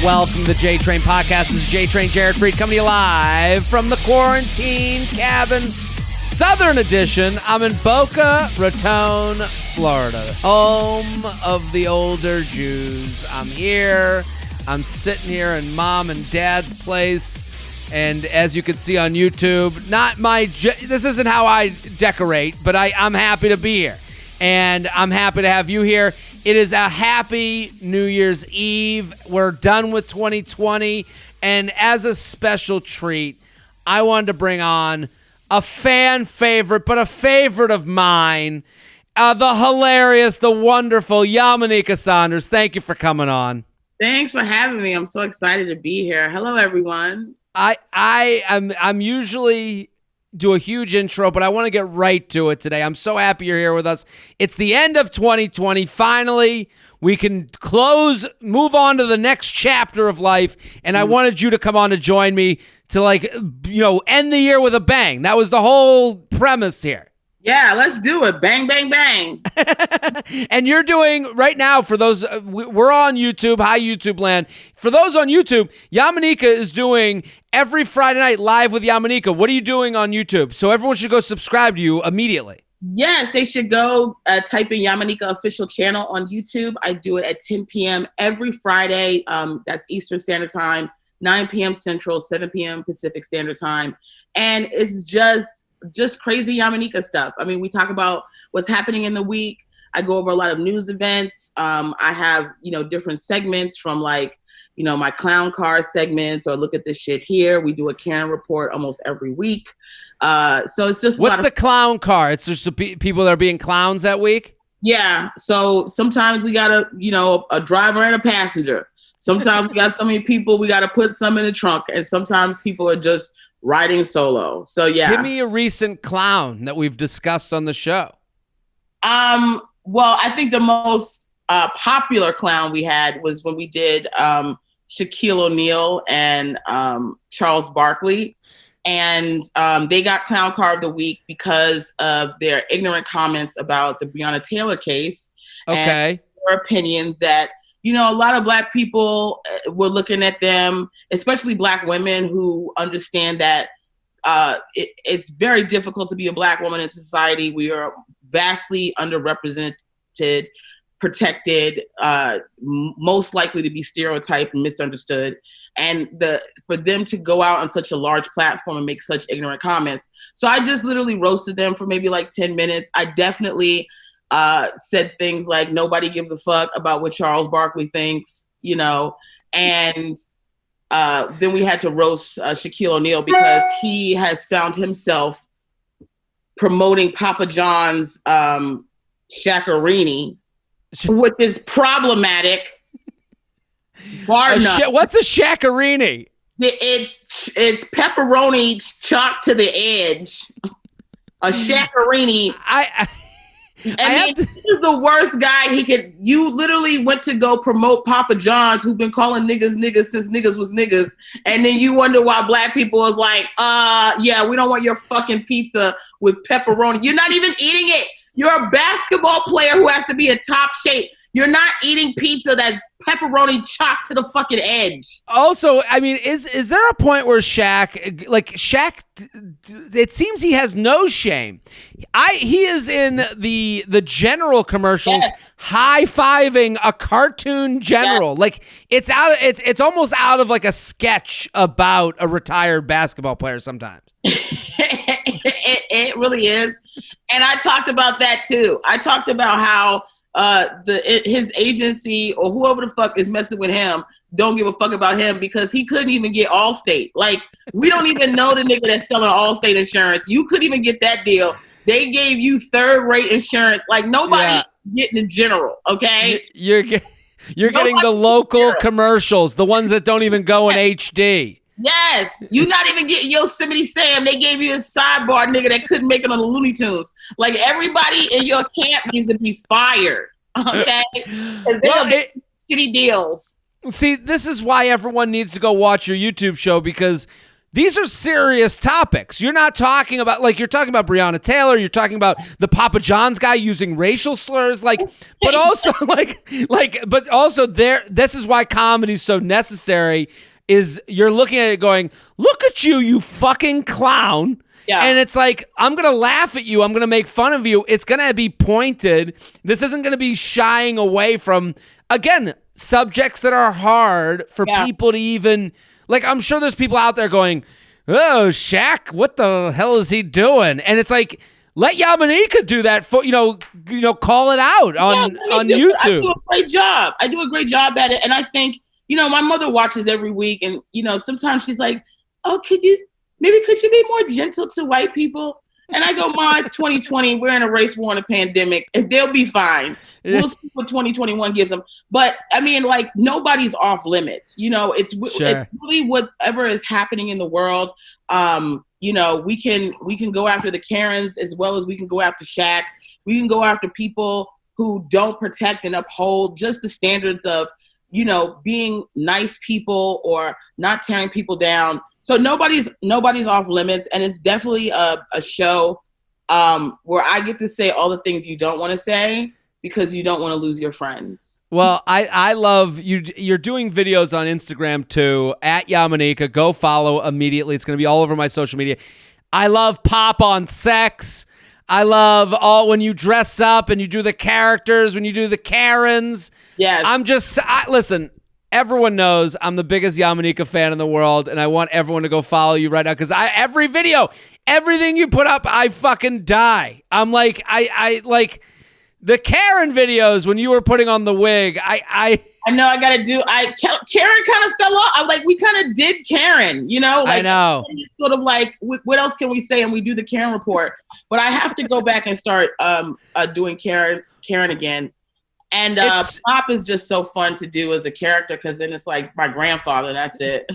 Welcome to the J-Train Podcast. This is J-Train Jared Freid coming to you live from the Quarantine Cabin Southern Edition. I'm in Boca Raton, Florida, home of the older Jews. I'm here. I'm sitting here in Mom and Dad's place. And as you can see on YouTube, this isn't how I decorate, but I'm happy to be here. And I'm happy to have you here. It is a happy New Year's Eve. We're done with 2020. And as a special treat, I wanted to bring on a fan favorite, but a favorite of mine, the hilarious, the wonderful Yamaneika Saunders. Thank you for coming on. Thanks for having me. I'm so excited to be here. Hello, everyone. I'm usually do a huge intro, but I want to get right to it today. I'm so happy you're here with us. It's the end of 2020. Finally, we can move on to the next chapter of life. And I wanted you to come on to join me to end the year with a bang. That was the whole premise here. Yeah, let's do it. Bang, bang, bang. And you're doing right now, for those, we're on YouTube. Hi, YouTube land. For those on YouTube, Yamaneika is doing every Friday night live with Yamaneika. What are you doing on YouTube? So everyone should go subscribe to you immediately. Yes, they should go type in Yamaneika official channel on YouTube. I do it at 10 p.m. every Friday. That's Eastern Standard Time, 9 p.m. Central, 7 p.m. Pacific Standard Time. And it's just crazy Yamaneika stuff. I mean, we talk about what's happening in the week. I go over a lot of news events. I have, different segments from my clown car segments or look at this shit here. We do a Karen report almost every week. So it's just what's the clown car? It's just the people that are being clowns that week? Yeah. So sometimes we got a driver and a passenger. Sometimes we got so many people, we got to put some in the trunk. And sometimes people are just riding solo. So yeah. Give me a recent clown that we've discussed on the show. Well, I think the most popular clown we had was when we did Shaquille O'Neal and Charles Barkley. And they got Clown Car of the Week because of their ignorant comments about the Breonna Taylor case. Okay. And their opinions that, a lot of Black people were looking at them, especially Black women who understand that it's very difficult to be a Black woman in society. We are vastly underrepresented, protected, most likely to be stereotyped and misunderstood. And for them to go out on such a large platform and make such ignorant comments. So I just literally roasted them for maybe 10 minutes. I definitely said things like nobody gives a fuck about what Charles Barkley thinks, and then we had to roast Shaquille O'Neal because he has found himself promoting Papa John's Shaqarini, which is problematic. What's a Shaqarini? It's pepperoni chopped to the edge. A Shaqarini. This is the worst guy you literally went to go promote Papa John's, who've been calling niggas since niggas was niggas. And then you wonder why Black people was like, yeah, we don't want your fucking pizza with pepperoni. You're not even eating it. You're a basketball player who has to be in top shape. You're not eating pizza that's pepperoni chopped to the fucking edge. Also, I mean, is there a point where Shaq, it seems he has no shame. He is in the general commercials, yes, high-fiving a cartoon general. Yes. It's almost out of a sketch about a retired basketball player sometimes. It really is. And I talked about that too. I talked about how his agency or whoever the fuck is messing with him don't give a fuck about him because he couldn't even get Allstate. We don't even know the nigga that's selling Allstate insurance. You couldn't even get that deal. They gave you third-rate insurance. Nobody getting the general, okay? You're getting the local commercials, the ones that don't even go in HD. Yes, you're not even getting Yosemite Sam. They gave you a sidebar nigga that couldn't make it on the Looney Tunes. Everybody in your camp needs to be fired, okay? Shitty deals. See, this is why everyone needs to go watch your YouTube show, because these are serious topics. You're not talking about, like, you're talking about Breonna Taylor. You're talking about the Papa John's guy using racial slurs, like, but also but also this is why comedy's so necessary, is you're looking at it going, look at you, you fucking clown. Yeah. And it's like, I'm going to laugh at you. I'm going to make fun of you. It's going to be pointed. This isn't going to be shying away from, again, subjects that are hard for people to even, like, I'm sure there's people out there going, oh, Shaq, what the hell is he doing? And it's like, let Yamaneika do that for, call it out on YouTube. I do a great job. I do a great job at it. And I think, my mother watches every week, and, sometimes she's like, oh, could you be more gentle to white people? And I go, Ma, it's 2020. We're in a race war and a pandemic, and they'll be fine. We'll see what 2021 gives them. But I mean, like, nobody's off limits. It's really whatever is happening in the world. We can go after the Karens as well as we can go after Shaq. We can go after people who don't protect and uphold just the standards of, being nice people or not tearing people down. So nobody's off limits, and it's definitely a show where I get to say all the things you don't want to say because you don't want to lose your friends. Well, I love you. You're doing videos on Instagram too, at Yamaneika. Go follow immediately. It's going to be all over my social media. I love pop on sex. I love when you dress up and you do the characters, when you do the Karens. Yes. Listen, everyone knows I'm the biggest Yamaneika fan in the world, and I want everyone to go follow you right now, because every video, everything you put up, I fucking die. I'm like, I like the Karen videos when you were putting on the wig. I know I gotta do. Karen kind of fell off. We kind of did Karen, I know. It's sort of like, what else can we say? And we do the Karen report, but I have to go back and start doing Karen again. And Pop is just so fun to do as a character, because then it's like my grandfather. That's it.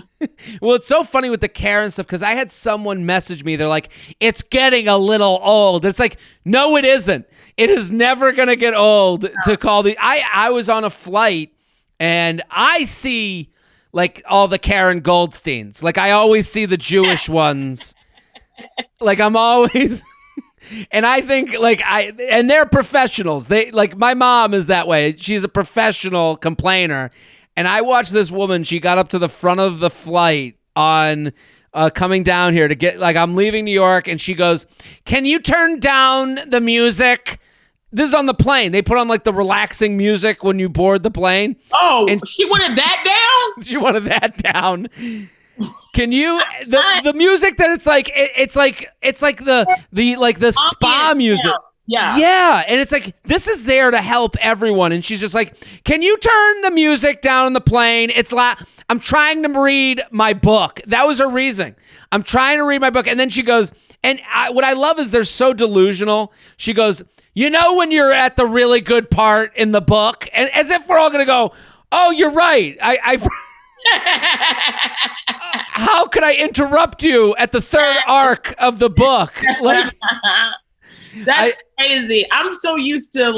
Well, it's so funny with the Karen stuff, because I had someone message me. They're like, it's getting a little old. It's like, no, it isn't. It is never going to get old to call the... I was on a flight, and I see, like, all the Karen Goldsteins. Like, I always see the Jewish ones. Like, I'm always... And I think, and they're professionals. They, like, my mom is that way. She's a professional complainer. And I watched this woman. She got up to the front of the flight on coming down here to get, I'm leaving New York. And she goes, can you turn down the music? This is on the plane. They put on, the relaxing music when you board the plane. Oh, and she wanted that down? She wanted that down. Can you the music that it's like the spa music? Yeah, and it's like, this is there to help everyone. And she's just like, can you turn the music down on the plane? I'm trying to read my book. That was her reason. I'm trying to read my book. And then she goes, and what I love is they're so delusional. She goes, when you're at the really good part in the book, and as if we're all gonna go, oh, you're right. How could I interrupt you at the third arc of the book? That's crazy. I'm so used to,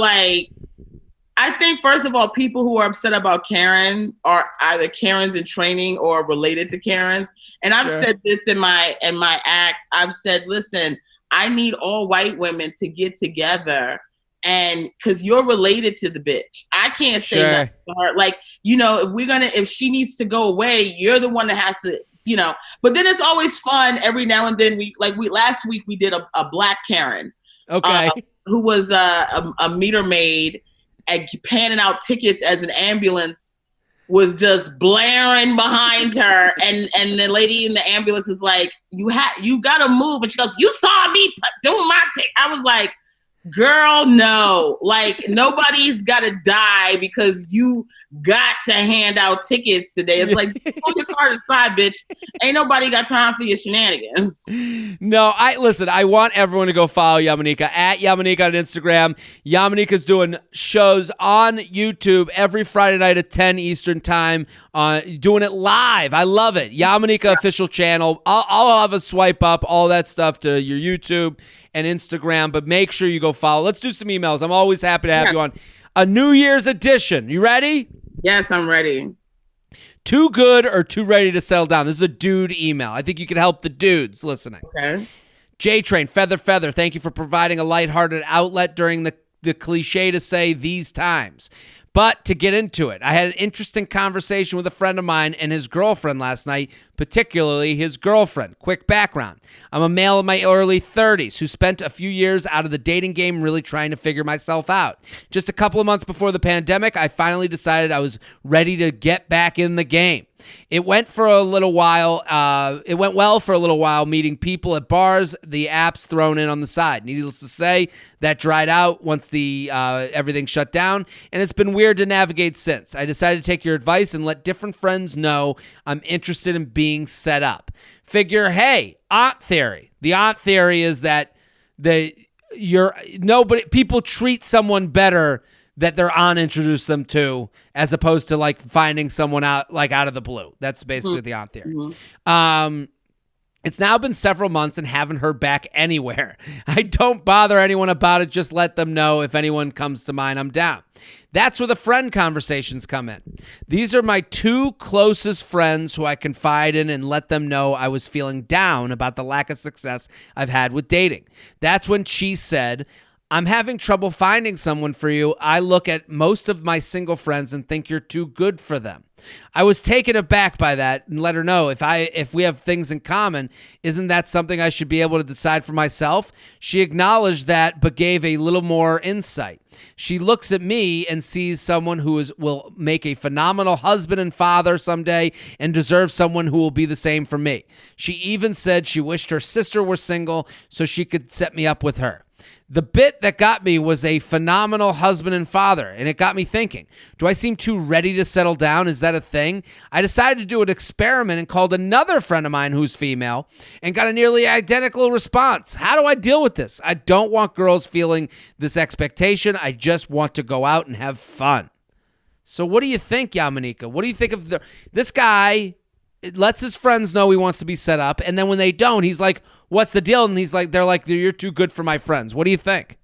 I think, first of all, people who are upset about Karen are either Karens in training or related to Karens. And I've said this in my act. I've said, listen, I need all white women to get together, and because you're related to the bitch. I can't say that to her. If she needs to go away, you're the one that has to, But then it's always fun every now and then. Last week we did a black Karen, who was a meter maid and panning out tickets as an ambulance was just blaring behind her, and the lady in the ambulance is like, you gotta move, and she goes, you saw me doing my ticket. I was like, girl, no, nobody's gotta die because you got to hand out tickets today. It's like, pull your card aside, bitch. Ain't nobody got time for your shenanigans. No, I want everyone to go follow Yamaneika at Yamaneika on Instagram. Yamaneika's doing shows on YouTube every Friday night at 10 Eastern time, doing it live. I love it. Yamaneika official channel. I'll have a swipe up, all that stuff to your YouTube and Instagram, but make sure you go follow. Let's do some emails. I'm always happy to have you on. A New Year's edition. You ready? Yes, I'm ready. Too good or too ready to settle down? This is a dude email. I think you can help the dudes listening. Okay. J-Train, Feather, thank you for providing a lighthearted outlet during the cliche to say these times. But to get into it, I had an interesting conversation with a friend of mine and his girlfriend last night, particularly his girlfriend. Quick background. I'm a male in my early 30s who spent a few years out of the dating game really trying to figure myself out. Just a couple of months before the pandemic, I finally decided I was ready to get back in the game. It went for a little while. It went well for a little while, meeting people at bars, the apps thrown in on the side. Needless to say, that dried out once the everything shut down, and it's been weird to navigate since. I decided to take your advice and let different friends know I'm interested in being set up. Figure, hey, aunt theory. The aunt theory is that people treat someone better that their aunt introduced them to, as opposed to like finding someone out of the blue. That's basically the aunt theory. It's now been several months and haven't heard back anywhere. I don't bother anyone about it. Just let them know if anyone comes to mind, I'm down. That's where the friend conversations come in. These are my two closest friends who I confide in and let them know I was feeling down about the lack of success I've had with dating. That's when she said, I'm having trouble finding someone for you. I look at most of my single friends and think you're too good for them. I was taken aback by that and let her know if we have things in common, isn't that something I should be able to decide for myself? She acknowledged that, but gave a little more insight. She looks at me and sees someone who will make a phenomenal husband and father someday and deserves someone who will be the same for me. She even said she wished her sister were single so she could set me up with her. The bit that got me was a phenomenal husband and father, and it got me thinking, do I seem too ready to settle down? Is that a thing? I decided to do an experiment and called another friend of mine who's female and got a nearly identical response. How do I deal with this? I don't want girls feeling this expectation. I just want to go out and have fun. So what do you think, Yamanika? What do you think of this guy? It lets his friends know he wants to be set up, and then when they don't, he's like, what's the deal? And they're like, you're too good for my friends. What do you think?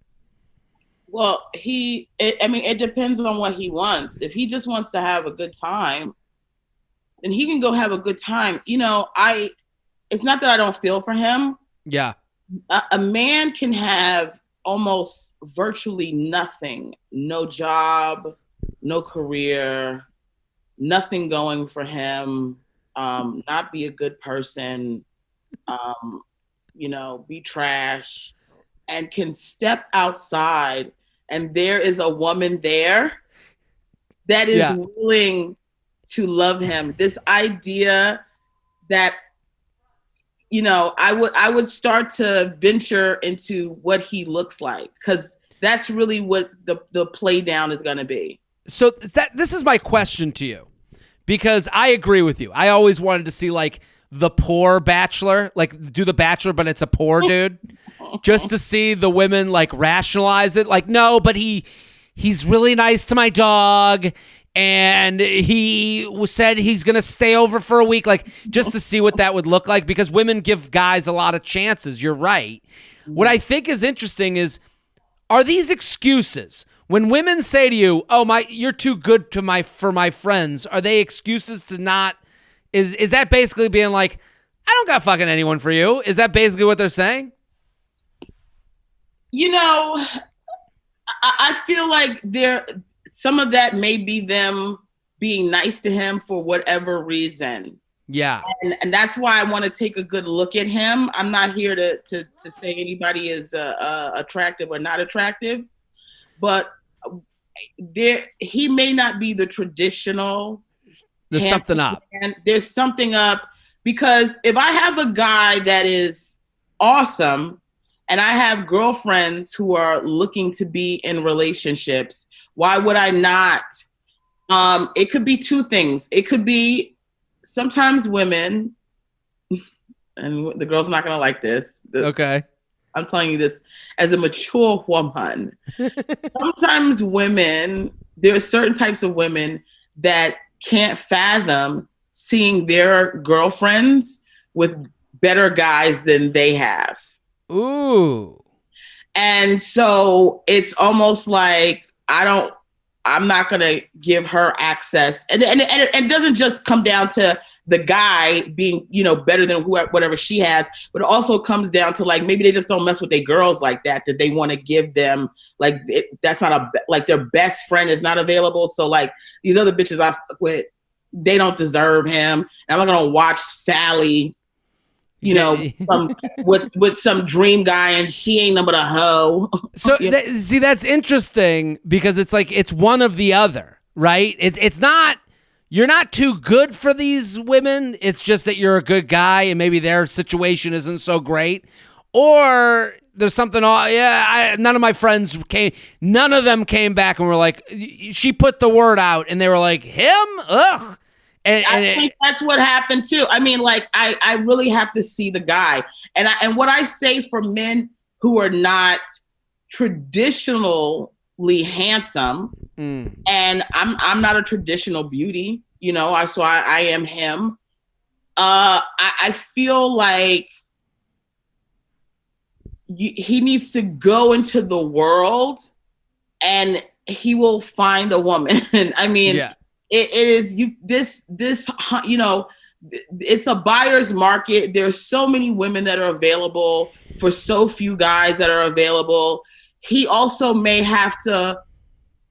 Well, it depends on what he wants. If he just wants to have a good time, then he can go have a good time. It's not that I don't feel for him. Yeah. A man can have almost virtually nothing, no job, no career, nothing going for him, not be a good person, be trash, and can step outside and there is a woman there that is willing to love him. This idea that, I would start to venture into what he looks like, because that's really what the play down is going to be. So this is my question to you, because I agree with you. I always wanted to see like the poor Bachelor, like do the Bachelor, but it's a poor dude, just to see the women like rationalize it. Like, no, but he's really nice to my dog, and he said he's gonna stay over for a week, like just to see what that would look like, because women give guys a lot of chances. You're right. What I think is interesting is, are these excuses? When women say to you, "Oh you're too good for my friends," are they excuses to not? Is that basically being like, I don't got fucking anyone for you? Is that basically what they're saying? I feel like some of that may be them being nice to him for whatever reason. Yeah. And that's why I want to take a good look at him. I'm not here to say anybody is attractive or not attractive, but he may not be the traditional. There's something up. And there's something up, because if I have a guy that is awesome and I have girlfriends who are looking to be in relationships, why would I not? It could be two things. It could be sometimes women, and the girl's not going to like this. Okay. I'm telling you this as a mature woman. Sometimes there are certain types of women that can't fathom seeing their girlfriends with better guys than they have. Ooh. And so it's almost like I I'm not going to give her access. And it doesn't just come down to the guy being, better than whatever she has, but it also comes down to like, maybe they just don't mess with their girls like that they want to give them like, that's not like their best friend is not available. So like these other bitches I fuck with, they don't deserve him. And I'm not going to watch Sally, with some dream guy and she ain't nothing but a hoe. So see, that's interesting because it's like, it's one of the other, right? It's not, you're not too good for these women. It's just that you're a good guy and maybe their situation isn't so great. Or there's something, none of my friends none of them came back and were like, she put the word out and they were like, him? Ugh. And I think that's what happened too. I mean, like, I really have to see the guy. And what I say for men who are not traditionally handsome, and I'm not a traditional beauty, so I am him. I feel like he needs to go into the world and he will find a woman. I mean, yeah. It is it's a buyer's market. There's so many women that are available for so few guys that are available. He also may have to,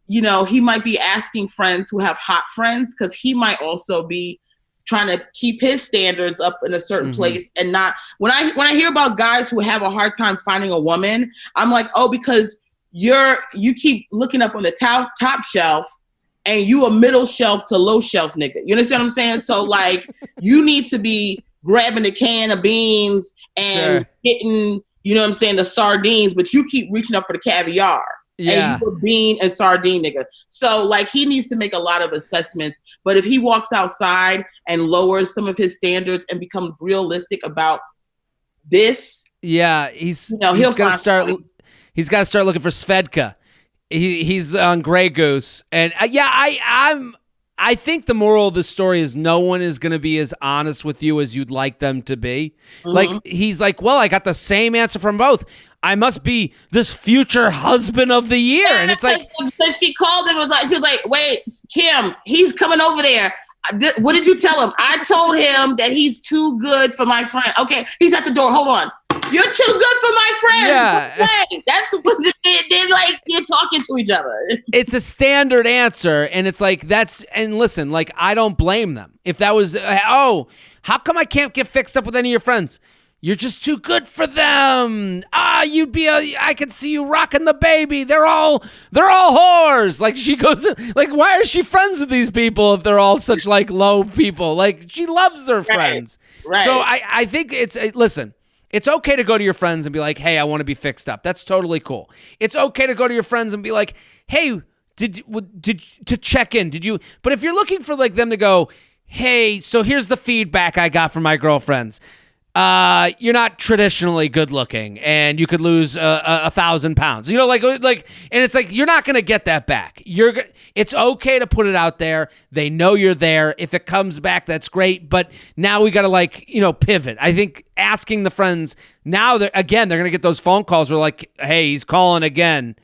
he might be asking friends who have hot friends because he might also be trying to keep his standards up in a certain place and not. When I hear about guys who have a hard time finding a woman, I'm like, oh, because you keep looking up on the top shelf. And you a middle shelf to low shelf nigga. You understand what I'm saying? So like you need to be grabbing the can of beans and getting, the sardines, but you keep reaching up for the caviar. Yeah. And you a bean and sardine nigga. So like he needs to make a lot of assessments. But if he walks outside and lowers some of his standards and becomes realistic about this, he's got to start. He's got to start looking for Svedka. He's on Grey Goose, and I think the moral of the story is no one is going to be as honest with you as you'd like them to be. Like he's like, well, I got the same answer from both. I must be this future husband of the year, and it's like she called him. She was like, wait, Kim, he's coming over there. What did you tell him? I told him that he's too good for my friend. Okay, he's at the door. Hold on. You're too good for my friends. Yeah. That's what they're like. You're talking to each other. It's a standard answer, and it's like and listen, like I don't blame them. If that was, how come I can't get fixed up with any of your friends? You're just too good for them. I could see you rocking the baby. They're all whores. Like she goes, like why is she friends with these people if they're all such like low people? Like she loves her friends. Right. So I think listen. It's okay to go to your friends and be like, hey, I want to be fixed up. That's totally cool. It's okay to go to your friends and be like, hey, to check in. Did you? But if you're looking for like them to go, hey, so here's the feedback I got from my girlfriends. You're not traditionally good looking and you could lose 1,000 pounds, like, and it's like, you're not going to get that back. It's okay to put it out there. They know you're there. If it comes back, that's great. But now we got to pivot. I think asking the friends now they're going to get those phone calls where like, hey, he's calling again,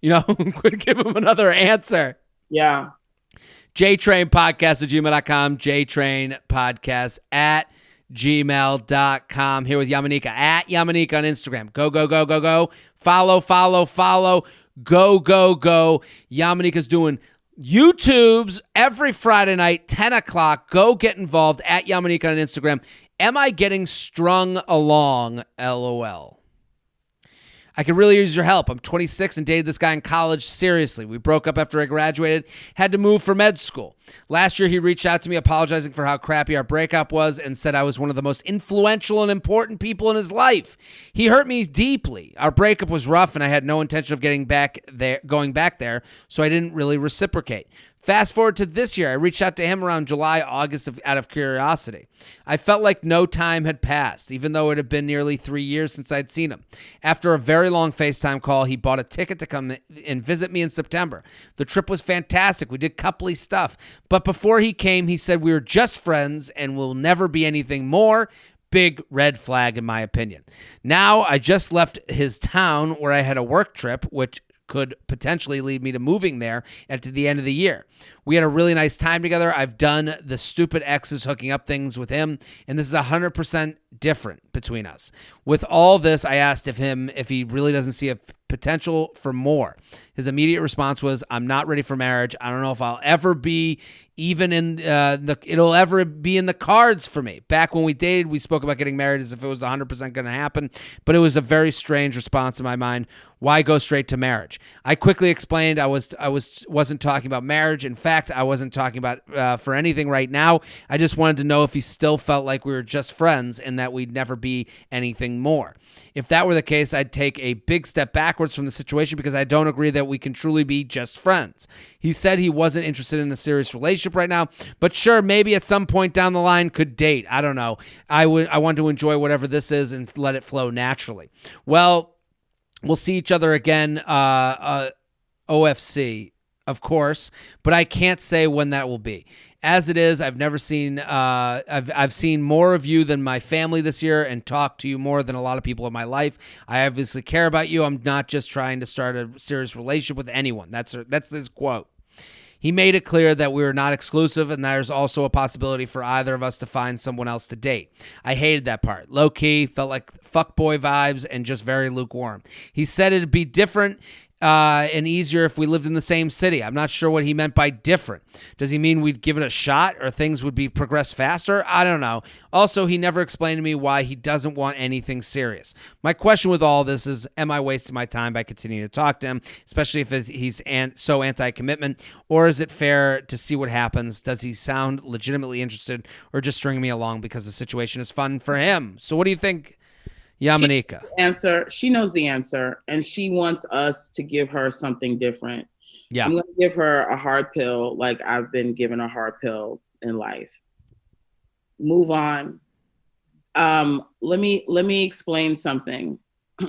give him another answer. Yeah. JTrainPodcast@gmail.com, JTrainPodcast@gmail.com. Here with Yamanika at Yamanika on Instagram. Go. Follow. Go. Yamanika's doing YouTubes every Friday night, 10 o'clock. Go get involved at Yamanika on Instagram. Am I getting strung along? LOL. I could really use your help. I'm 26 and dated this guy in college seriously. We broke up after I graduated, had to move for med school. Last year, he reached out to me apologizing for how crappy our breakup was and said I was one of the most influential and important people in his life. He hurt me deeply. Our breakup was rough and I had no intention of going back there, so I didn't really reciprocate. Fast forward to this year, I reached out to him around July, August out of curiosity. I felt like no time had passed, even though it had been nearly 3 years since I'd seen him. After a very long FaceTime call, he bought a ticket to come and visit me in September. The trip was fantastic. We did coupley stuff. But before he came, he said we were just friends and will never be anything more. Big red flag in my opinion. Now, I just left his town where I had a work trip, which could potentially lead me to moving there at the end of the year. We had a really nice time together. I've done the stupid exes hooking up things with him, and this is 100% different between us. With all this, I asked if he really doesn't see a potential for more. His immediate response was, I'm not ready for marriage. I don't know if I'll ever be even in it'll ever be in the cards for me. Back when we dated, we spoke about getting married as if it was 100% going to happen, but it was a very strange response in my mind. Why go straight to marriage? I quickly explained I wasn't talking about marriage. In fact, I wasn't talking about for anything right now. I just wanted to know if he still felt like we were just friends and that we'd never be anything more. If that were the case, I'd take a big step backwards from the situation because I don't agree that we can truly be just friends. He said he wasn't interested in a serious relationship right now, but sure, maybe at some point down the line could date. I don't know. I want to enjoy whatever this is and let it flow naturally. Well, we'll see each other again, OFC, of course, but I can't say when that will be. As it is, I've never seen, I've seen more of you than my family this year and talked to you more than a lot of people in my life. I obviously care about you. I'm not just trying to start a serious relationship with anyone. That's his quote. He made it clear that we were not exclusive and there's also a possibility for either of us to find someone else to date. I hated that part. Low-key, felt like fuckboy vibes and just very lukewarm. He said it'd be different and easier if we lived in the same city. I'm not sure what he meant by different. Does he mean we'd give it a shot or things would be progress faster? I don't know. Also, he never explained to me why he doesn't want anything serious. My question with all this is, am I wasting my time by continuing to talk to him, especially if he's so anti-commitment, or is it fair to see what happens? Does he sound legitimately interested or just stringing me along because the situation is fun for him? So what do you think, Yamanika? She knows the answer, and she wants us to give her something different. Yeah. I'm going to give her a hard pill like I've been given a hard pill in life. Move on. Let me explain something.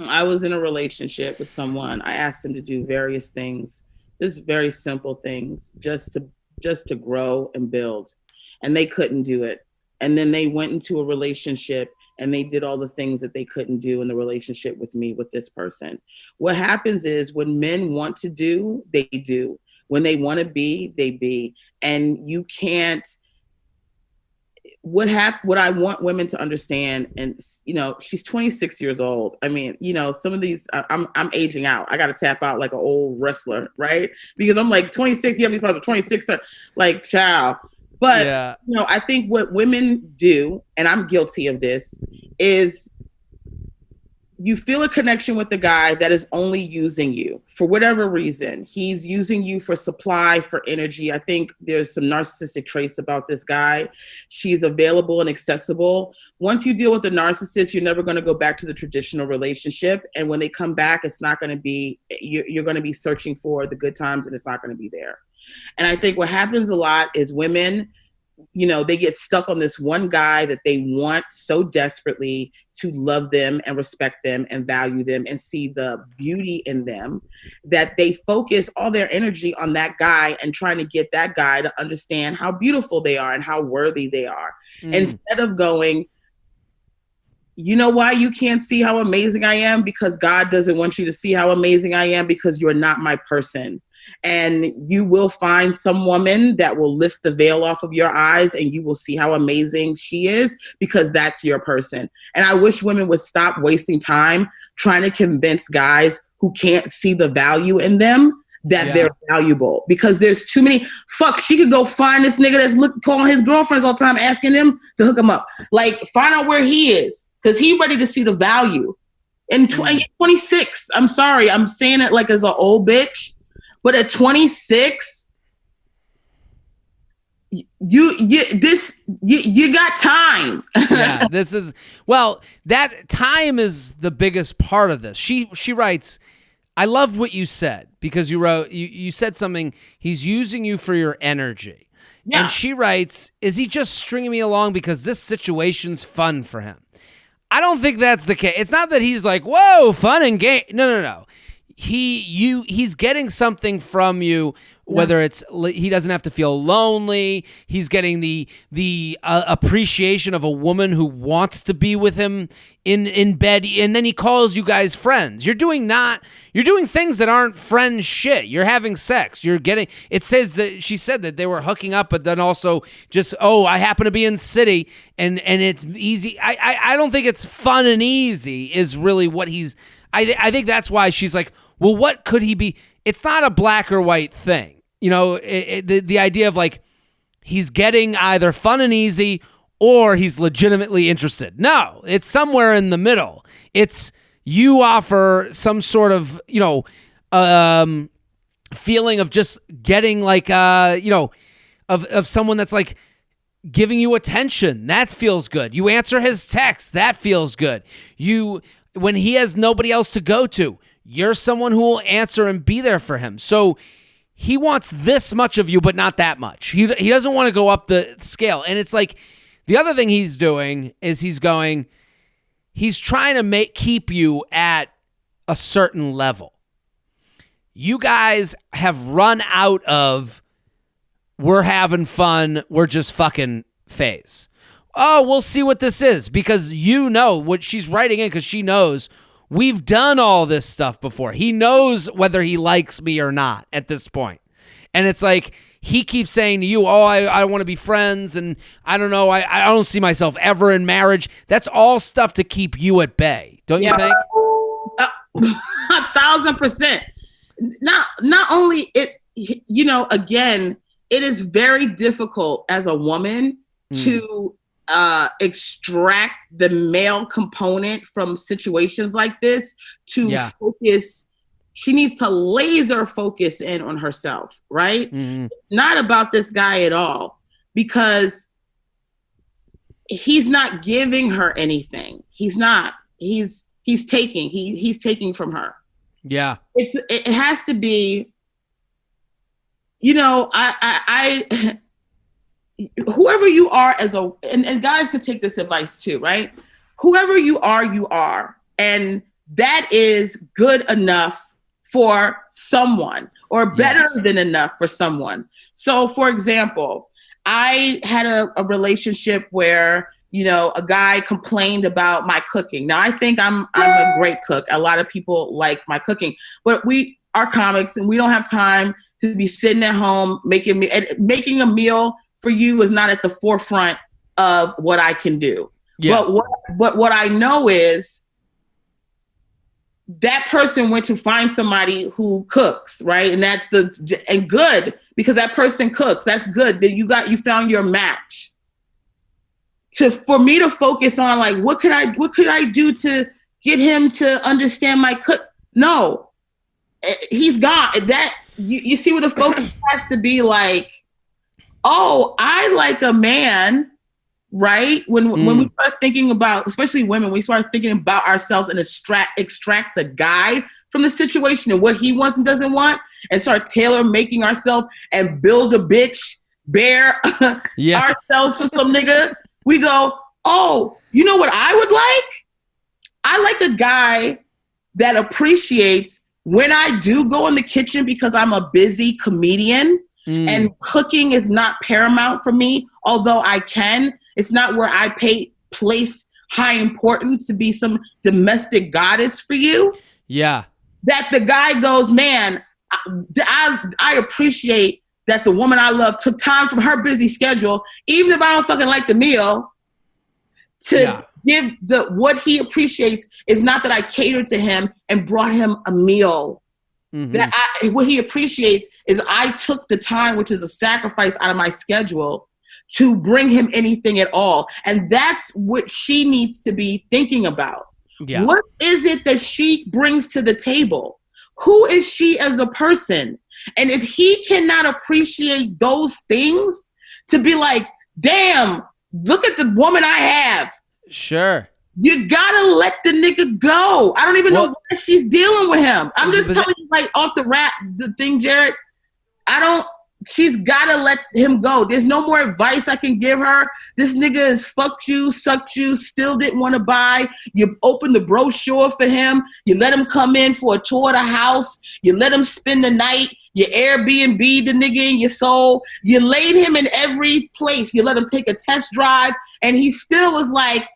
I was in a relationship with someone. I asked them to do various things, just very simple things, just to grow and build, and they couldn't do it. And then they went into a relationship and they did all the things that they couldn't do in the relationship with me, with this person. What happens is when men want to do, they do. When they want to be, they be. And you can't, what I want women to understand, and she's 26 years old. I mean, some of these, I'm aging out. I got to tap out like an old wrestler, right? Because I'm like 26, you have these problems at 26, like, child. But, yeah. I think what women do, and I'm guilty of this, is you feel a connection with the guy that is only using you for whatever reason. He's using you for supply, for energy. I think there's some narcissistic traits about this guy. She's available and accessible. Once you deal with the narcissist, you're never going to go back to the traditional relationship. And when they come back, it's not going to be, you're going to be searching for the good times and it's not going to be there. And I think what happens a lot is women, they get stuck on this one guy that they want so desperately to love them and respect them and value them and see the beauty in them, that they focus all their energy on that guy and trying to get that guy to understand how beautiful they are and how worthy they are. Instead of going, you know why you can't see how amazing I am? Because God doesn't want you to see how amazing I am, because you're not my person. And you will find some woman that will lift the veil off of your eyes and you will see how amazing she is, because that's your person. And I wish women would stop wasting time trying to convince guys who can't see the value in them that they're valuable, because there's too many. She could go find this nigga that's calling his girlfriends all the time, asking them to hook him up. Like, find out where he is, because he's ready to see the value. And 26, I'm sorry, I'm saying it like as an old bitch. But at 26, you got time. Yeah, that time is the biggest part of this. She writes, I loved what you said, because you said something, he's using you for your energy. Yeah. And she writes, is he just stringing me along because this situation's fun for him? I don't think that's the case. It's not that he's like, whoa, fun and game. No. He's getting something from you whether it's he doesn't have to feel lonely. He's getting the appreciation of a woman who wants to be with him in bed, and then he calls you guys friends. You're doing things that aren't friend shit. You're having sex. It says that she said that they were hooking up, but then also just, I happen to be in city and it's easy. I don't think it's fun and easy is really what he's. I think that's why she's like, well, what could he be? It's not a black or white thing. The idea of like he's getting either fun and easy or he's legitimately interested. No, it's somewhere in the middle. It's you offer some sort of, feeling of just getting like, of someone that's like giving you attention. That feels good. You answer his text. That feels good. When he has nobody else to go to, you're someone who will answer and be there for him. So he wants this much of you, but not that much. He doesn't want to go up the scale. And it's like the other thing he's doing is he's trying to keep you at a certain level. You guys have run out of we're having fun, we're just fucking phase. Oh, we'll see what this is, because what she's writing in, because she knows we've done all this stuff before. He knows whether he likes me or not at this point. And it's like he keeps saying to you, I want to be friends, and I don't know, I don't see myself ever in marriage. That's all stuff to keep you at bay. Don't you think? 1,000%. Not only it, again, it is very difficult as a woman to extract the male component from situations like this to focus. She needs to laser focus in on herself, right? Mm-hmm. It's not about this guy at all, because he's not giving her anything. He's not. He's taking from her. Yeah. It has to be, I whoever you are and guys can take this advice too, right? Whoever you are. And that is good enough for someone, or better than enough for someone. So for example, I had a relationship where, a guy complained about my cooking. Now I think I'm a great cook. A lot of people like my cooking, but we are comics and we don't have time to be sitting at home making a meal for you is not at the forefront of what I can do. Yeah. But what I know is that person went to find somebody who cooks, right? And good, because that person cooks. That's good that you found your match. For me to focus on like, what could I do to get him to understand my cook? No, he's gone. That you see where the focus has to be like, oh, I like a man, right? When we start thinking about, especially women, we start thinking about ourselves and extract the guy from the situation and what he wants and doesn't want, and start making ourselves and build a bitch, bear ourselves for some nigga. We go, oh, you know what I would like? I like a guy that appreciates when I do go in the kitchen, because I'm a busy comedian. And cooking is not paramount for me, although I can. It's not where I place high importance to be some domestic goddess for you. Yeah. That the guy goes, man, I appreciate that the woman I love took time from her busy schedule, even if I don't fucking like the meal, to give what he appreciates is not that I catered to him and brought him a meal. Mm-hmm. What he appreciates is I took the time, which is a sacrifice out of my schedule, to bring him anything at all. And that's what she needs to be thinking about. Yeah. What is it that she brings to the table? Who is she as a person? And if he cannot appreciate those things, to be like, damn, look at the woman I have. Sure. You gotta let the nigga go. I don't even know why she's dealing with him. I'm just telling you, like, off the thing, Jared. she's got to let him go. There's no more advice I can give her. This nigga has fucked you, sucked you, still didn't want to buy. You opened the brochure for him. You let him come in for a tour of the house. You let him spend the night. You Airbnb the nigga in your soul. You laid him in every place. You let him take a test drive. And he still is like,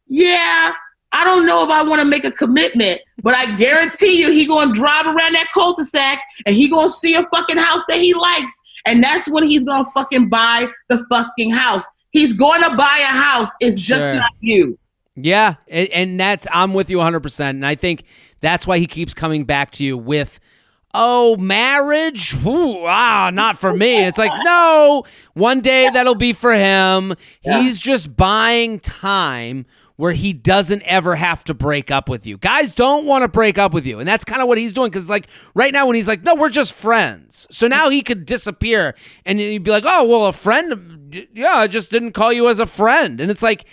yeah, I don't know if I want to make a commitment, but I guarantee you he going to drive around that cul-de-sac and he going to see a fucking house that he likes. And that's when he's going to fucking buy the fucking house. He's going to buy a house. It's just not you. Yeah. And I'm with you 100%. And I think that's why he keeps coming back to you with, oh, marriage? Not for me. It's like, no, one day that'll be for him. Yeah. He's just buying time where he doesn't ever have to break up with you. Guys don't want to break up with you. And that's kind of what he's doing. Because like right now when he's like, no, we're just friends. So now he could disappear and you'd be like, oh, well, a friend, yeah, I just didn't call you as a friend. And it's like,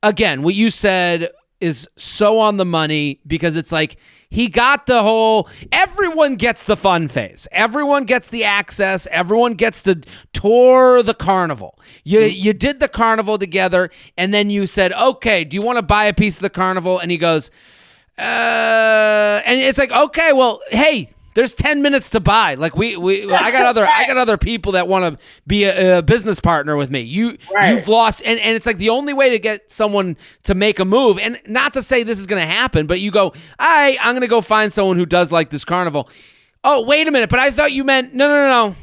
again, what you said is so on the money because it's like, he got the whole, everyone gets the fun phase. Everyone gets the access. Everyone gets to tour the carnival. You did the carnival together, and then you said, okay, do you want to buy a piece of the carnival? And he goes, and it's like, okay, well, hey, there's 10 minutes to buy. Like I got other people that want to be a business partner with me. You've lost, and it's like the only way to get someone to make a move, and not to say this is going to happen, but you go, I'm going to go find someone who does like this carnival. Oh, wait a minute, but I thought you meant no.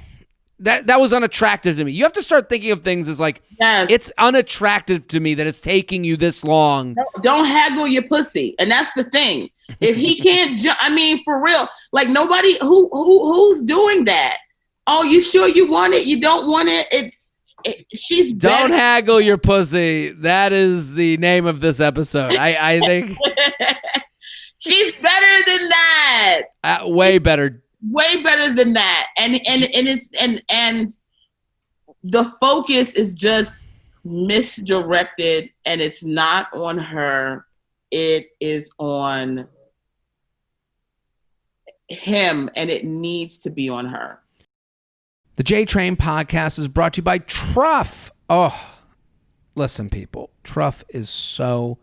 That was unattractive to me. You have to start thinking of things as like, yes, it's unattractive to me that it's taking you this long. Don't haggle your pussy, and that's the thing. If he can't, I mean, for real, like nobody who's doing that. Oh, you sure you want it? You don't want it? She's don't haggle your pussy. That is the name of this episode. I think she's better than that. Way better. Way better than that. And the focus is just misdirected, and it's not on her. It is on him, and it needs to be on her. The J Train podcast is brought to you by Truff. Oh, listen, people. Truff is so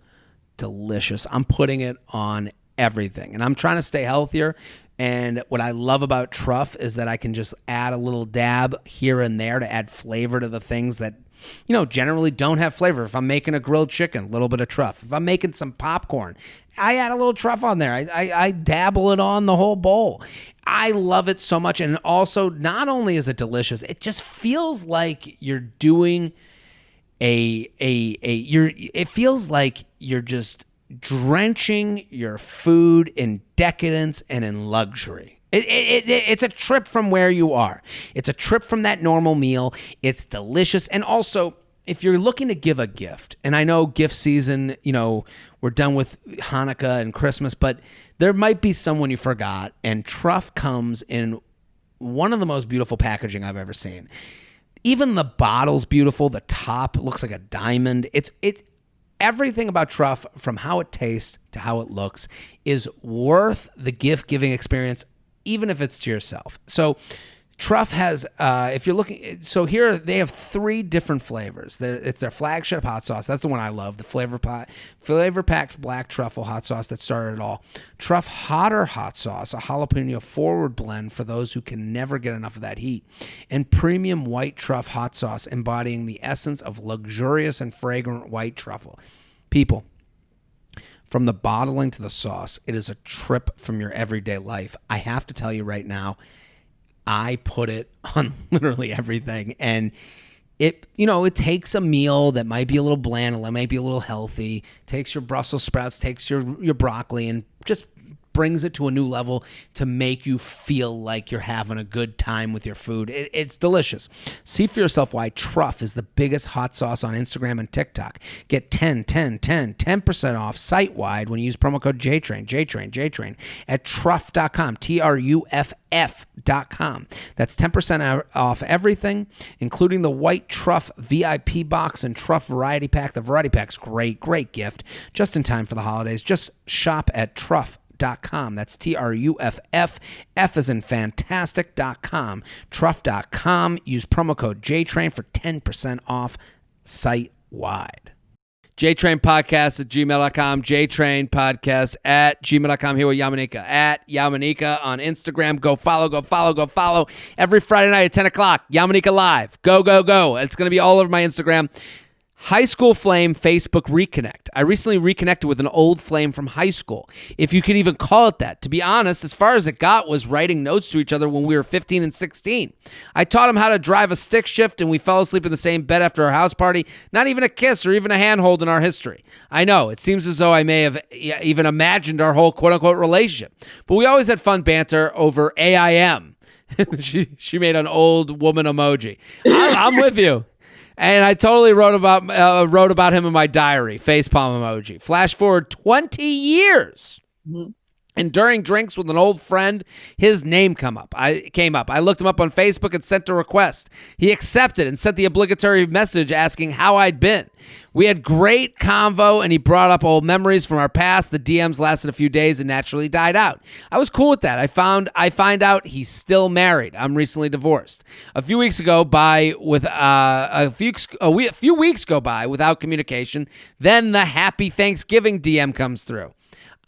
delicious. I'm putting it on everything, and I'm trying to stay healthier. And what I love about Truff is that I can just add a little dab here and there to add flavor to the things that, generally don't have flavor. If I'm making a grilled chicken, a little bit of Truff. If I'm making some popcorn, I add a little Truff on there. I dabble it on the whole bowl. I love it so much. And also, not only is it delicious, it just feels like you're doing it feels like you're just drenching your food in decadence and in luxury. It's a trip from where you are. It's a trip from that normal meal. It's delicious. And also, if you're looking to give a gift, and I know gift season, we're done with Hanukkah and Christmas, but there might be someone you forgot, and Truff comes in one of the most beautiful packaging I've ever seen. Even the bottle's beautiful. The top looks like a diamond. It's everything about Truff, from how it tastes to how it looks, is worth the gift-giving experience, even if it's to yourself. So Truff has, if you're looking, so here they have 3 different flavors. It's their flagship hot sauce. That's the one I love, the flavor-packed black truffle hot sauce that started it all. Truff Hotter Hot Sauce, a jalapeno forward blend for those who can never get enough of that heat. And premium white truff hot sauce, embodying the essence of luxurious and fragrant white truffle. People, from the bottling to the sauce, it is a trip from your everyday life. I have to tell you right now, I put it on literally everything, and it takes a meal that might be a little bland, it might be a little healthy, takes your Brussels sprouts, takes your broccoli, and just brings it to a new level to make you feel like you're having a good time with your food. It's delicious. See for yourself why Truff is the biggest hot sauce on Instagram and TikTok. Get 10% off site-wide when you use promo code JTRAIN at truff.com, TRUFF.com. That's 10% off everything, including the white Truff VIP box and Truff variety pack. The variety pack's great gift, just in time for the holidays. Just shop at truff.com. truff.com. That's TRUFF. F as in fantastic.com. Truff.com. Use promo code JTrain for 10% off site-wide. JTrainPodcast at gmail.com. JTrainPodcast at gmail.com. Here with Yamanika at Yamanika on Instagram. Go follow. Every Friday night at 10 o'clock, Yamanika Live. Go. It's going to be all over my Instagram. High school flame Facebook reconnect. I recently reconnected with an old flame from high school, if you could even call it that. To be honest, as far as it got was writing notes to each other when we were 15 and 16. I taught him how to drive a stick shift, and we fell asleep in the same bed after our house party. Not even a kiss or even a handhold in our history. I know, it seems as though I may have even imagined our whole quote-unquote relationship. But we always had fun banter over AIM. She made an old woman emoji. I'm with you. And I totally wrote about him in my diary. Facepalm emoji. Flash forward 20 years. Mm-hmm. And during drinks with an old friend, his name came up. I looked him up on Facebook and sent a request. He accepted and sent the obligatory message asking how I'd been. We had great convo, and he brought up old memories from our past. The DMs lasted a few days and naturally died out. I was cool with that. I find out he's still married. I'm recently divorced. A few weeks go by without communication. Then the happy Thanksgiving DM comes through.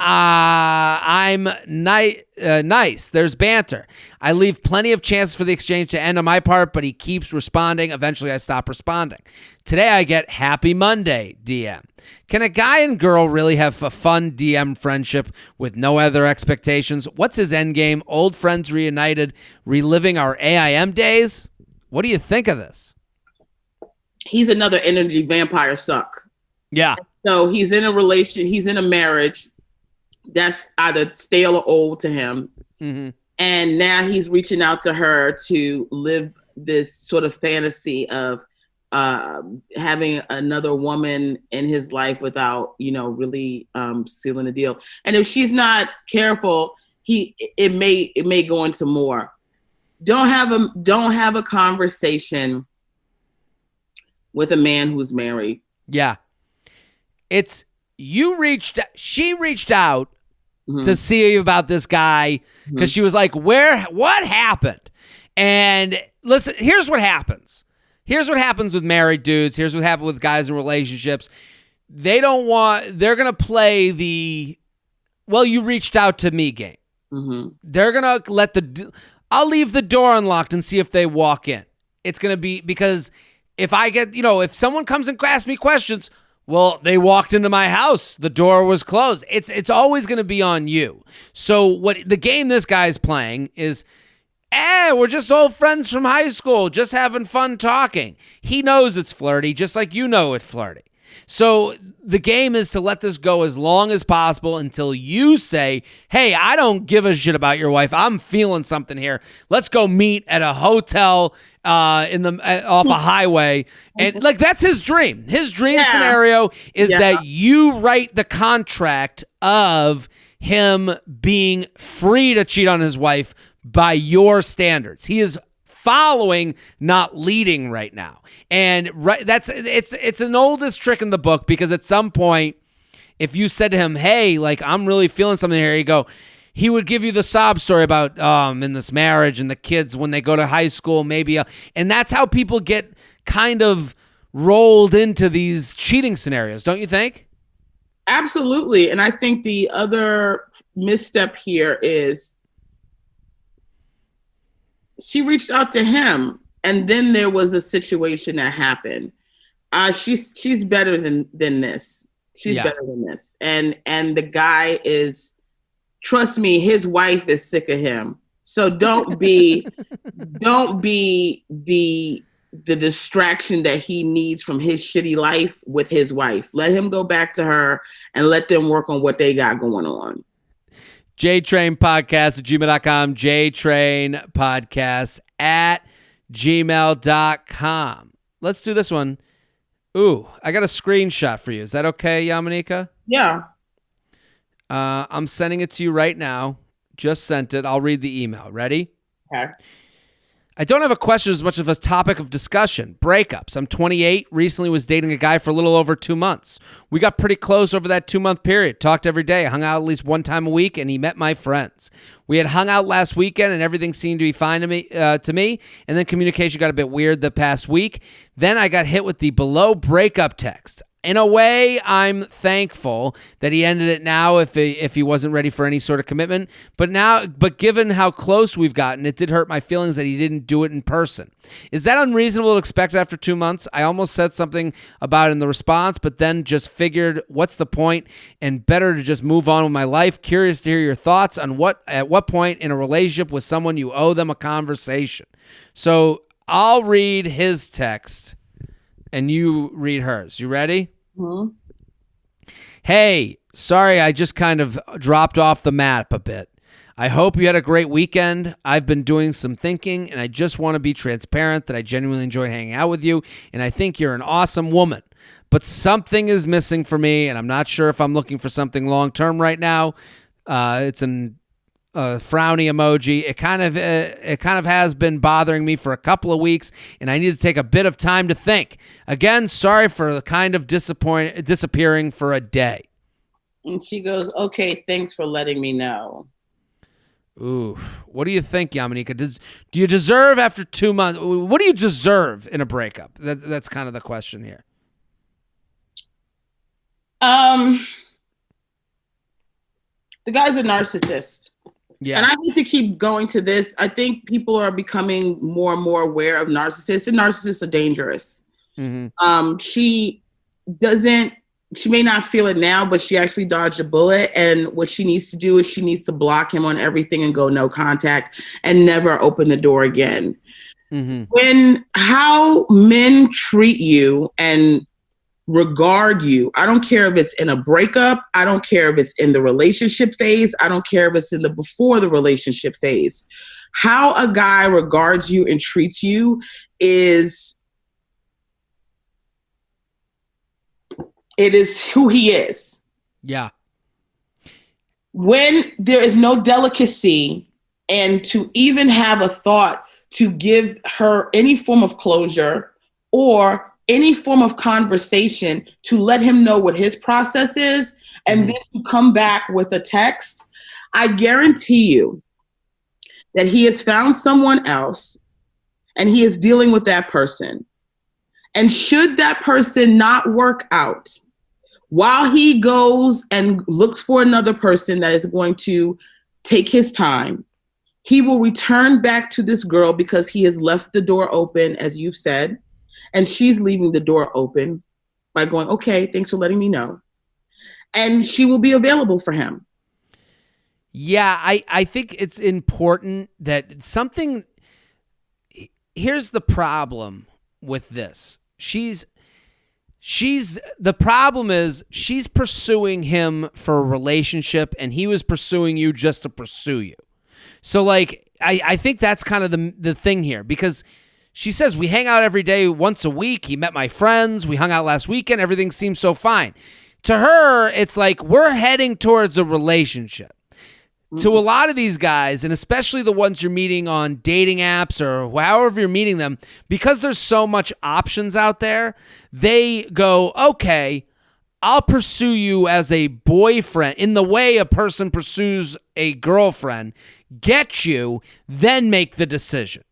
I'm nice. There's banter. I leave plenty of chances for the exchange to end on my part, but he keeps responding. Eventually, I stop responding. Today, I get Happy Monday DM. Can a guy and girl really have a fun DM friendship with no other expectations? What's his end game? Old friends reunited, reliving our AIM days? What do you think of this? He's another energy vampire suck. Yeah. So he's in a relation. He's in a marriage that's either stale or old to him. Mm-hmm. And now he's reaching out to her to live this sort of fantasy of having another woman in his life without, really sealing the deal. And if she's not careful, it may go into more. Don't have a conversation with a man who's married. Yeah. She reached out mm-hmm. to see about this guy because mm-hmm. she was like, what happened? And listen, here's what happens. Here's what happens with married dudes. Here's what happens with guys in relationships. They're going to play the, well, you reached out to me game. Mm-hmm. They're going to I'll leave the door unlocked and see if they walk in. It's going to be because if I get, if someone comes and asks me questions, well, they walked into my house. The door was closed. It's always going to be on you. So what the game this guy's playing is, we're just old friends from high school, just having fun talking. He knows it's flirty, just like you know it's flirty. So the game is to let this go as long as possible until you say, hey, I don't give a shit about your wife. I'm feeling something here. Let's go meet at a hotel off a highway. And like, that's his dream. His dream scenario is that you write the contract of him being free to cheat on his wife by your standards. He is following, not leading right now. And it's an oldest trick in the book because at some point, if you said to him, hey, like, I'm really feeling something here, he would give you the sob story about in this marriage and the kids when they go to high school, maybe. And that's how people get kind of rolled into these cheating scenarios, don't you think? Absolutely. And I think the other misstep here is she reached out to him, and then there was a situation that happened. She's better than this. She's better than this. And the guy is, trust me, his wife is sick of him. So don't be the distraction that he needs from his shitty life with his wife. Let him go back to her and let them work on what they got going on. JTrainPodcast at gmail.com. JTrainPodcast at gmail.com. Let's do this one. Ooh, I got a screenshot for you. Is that okay, Yamanika? Yeah. I'm sending it to you right now. Just sent it. I'll read the email. Ready? Okay. I don't have a question as much of a topic of discussion. Breakups. I'm 28, recently was dating a guy for a little over 2 months. We got pretty close over that 2-month period, talked every day, hung out at least one time a week, and he met my friends. We had hung out last weekend, and everything seemed to be fine to me, and then communication got a bit weird the past week. Then I got hit with the below breakup text. In a way, I'm thankful that he ended it now if he wasn't ready for any sort of commitment. But given how close we've gotten, it did hurt my feelings that he didn't do it in person. Is that unreasonable to expect after 2 months? I almost said something about it in the response, but then just figured, what's the point? And better to just move on with my life. Curious to hear your thoughts on at what point in a relationship with someone you owe them a conversation. So I'll read his text. And you read hers. You ready? Mm-hmm. Hey, sorry I just kind of dropped off the map a bit. I hope you had a great weekend. I've been doing some thinking, and I just want to be transparent that I genuinely enjoy hanging out with you, and I think you're an awesome woman. But something is missing for me, and I'm not sure if I'm looking for something long-term right now. It's an frowny emoji. It kind of has been bothering me for a couple of weeks, and I need to take a bit of time to think. Again, sorry for the kind of disappearing for a day. And she goes, okay, thanks for letting me know. Ooh, what do you think, Yamanika? Do you deserve after 2 months? What do you deserve in a breakup? That's kind of the question here. The guy's a narcissist. Yeah. And I need to keep going to this. I think people are becoming more and more aware of narcissists, and narcissists are dangerous. Mm-hmm. She may not feel it now, but she actually dodged a bullet. And what she needs to do is she needs to block him on everything and go no contact and never open the door again. Mm-hmm. How men treat you and regard you, I don't care if it's in a breakup, I don't care if it's in the relationship phase, I don't care if it's in the before the relationship phase. How a guy regards you and treats you is who he is. Yeah. When there is no delicacy and to even have a thought to give her any form of closure or any form of conversation to let him know what his process is, and then to come back with a text, I guarantee you that he has found someone else and he is dealing with that person. And should that person not work out, while he goes and looks for another person that is going to take his time, he will return back to this girl because he has left the door open, as you've said. And she's leaving the door open by going, okay, thanks for letting me know. And she will be available for him. Yeah, I think it's important that something... Here's the problem with this. The problem is she's pursuing him for a relationship, and he was pursuing you just to pursue you. So, like, I think that's kind of the thing here, because... She says, we hang out every day once a week. He met my friends. We hung out last weekend. Everything seems so fine. To her, it's like we're heading towards a relationship. Mm-hmm. To a lot of these guys, and especially the ones you're meeting on dating apps or however you're meeting them, because there's so much options out there, they go, okay, I'll pursue you as a boyfriend in the way a person pursues a girlfriend, get you, then make the decision.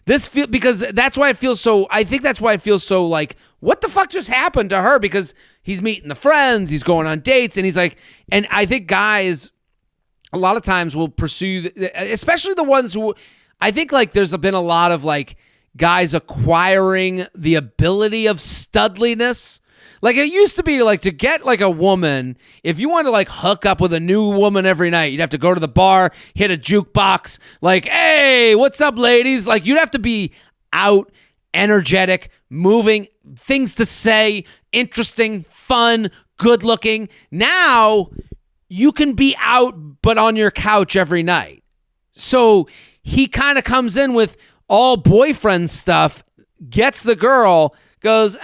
Because that's why it feels so, I think that's why it feels so like, what the fuck just happened to her? Because he's meeting the friends, he's going on dates, and he's like, and I think guys a lot of times will pursue, especially the ones who, I think like there's been a lot of like guys acquiring the ability of studliness. Like it used to be like to get like a woman, if you want to like hook up with a new woman every night, you'd have to go to the bar, hit a jukebox, like, hey, what's up, ladies? Like you'd have to be out, energetic, moving, things to say, interesting, fun, good looking. Now you can be out, but on your couch every night. So he kind of comes in with all boyfriend stuff, gets the girl, goes,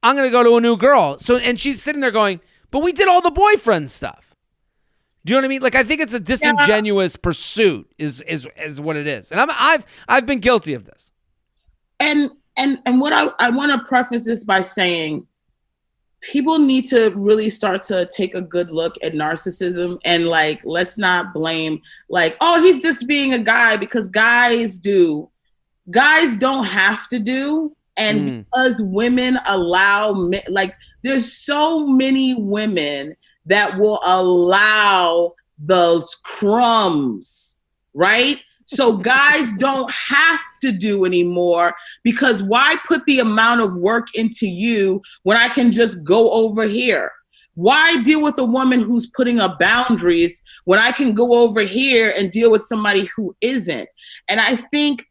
I'm going to go to a new girl. So, and she's sitting there going, but we did all the boyfriend stuff. Do you know what I mean? Like, I think it's a disingenuous pursuit is what it is. And I've been guilty of this. And what I want to preface this by saying, people need to really start to take a good look at narcissism, and like, let's not blame like, oh, he's just being a guy, because guys don't have to do. And because women allow men, like, there's so many women that will allow those crumbs, right? So guys don't have to do anymore, because why put the amount of work into you when I can just go over here? Why deal with a woman who's putting up boundaries when I can go over here and deal with somebody who isn't? And I think